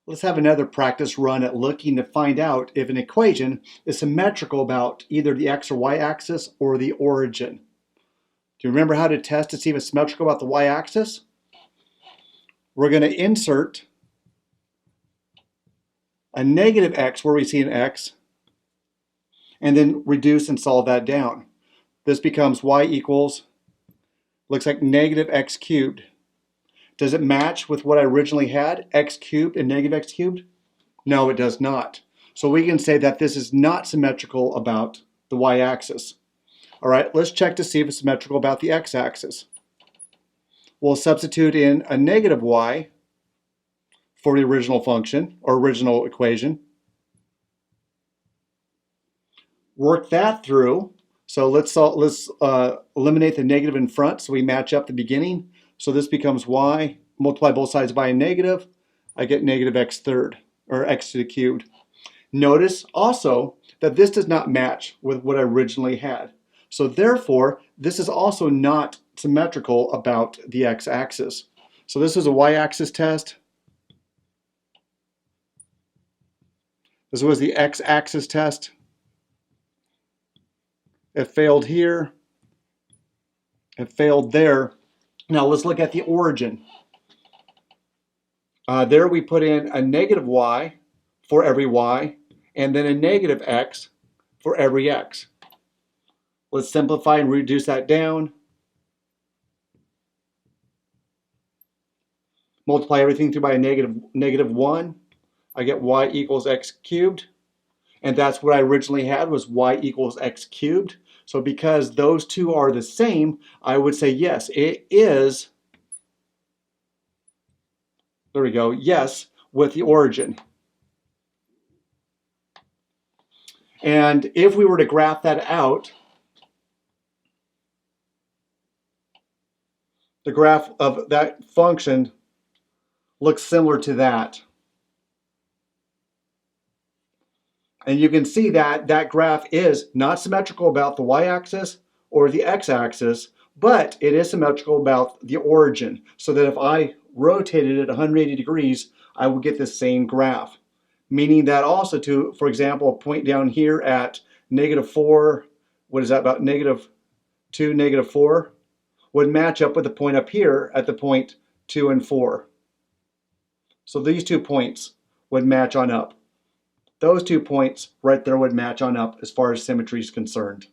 Let's have another practice run at looking to find out if an equation is symmetrical about either the x or y axis or the origin. Do you remember how to test to see if it's symmetrical about the y-axis? We're going to insert a negative x where we see an x, and then reduce and solve that down. This becomes y equals, looks like negative x cubed. Does it match with what I originally had, x cubed and negative x cubed? No, it does not. So we can say that this is not symmetrical about the y-axis. All right, let's check to see if it's symmetrical about the x-axis. We'll substitute in a negative y for the original function or original equation. Work that through. So let's eliminate the negative in front so we match up the beginning. So this becomes y, multiply both sides by a negative, I get negative x third, or x to the cubed. Notice also that this does not match with what I originally had. So therefore, this is also not symmetrical about the x-axis. So this is a y-axis test. This was the x-axis test. It failed here. It failed there. Now let's look at the origin. There we put in a negative y for every y, and then a negative x for every x. Let's simplify and reduce that down. Multiply everything through by a negative 1. I get y equals x cubed. And that's what I originally had, was y equals x cubed. So because those two are the same, I would say yes, it is, there we go, yes, with the origin. And if we were to graph that out, the graph of that function looks similar to that. And you can see that that graph is not symmetrical about the y-axis or the x-axis, but it is symmetrical about the origin. So that if I rotated it 180 degrees, I would get the same graph. Meaning that also to, for example, a point down here at -4, what is that, about -2, -4, would match up with the point up here at the point 2 and 4. So these 2 points would match on up. Those 2 points right there would match on up as far as symmetry is concerned.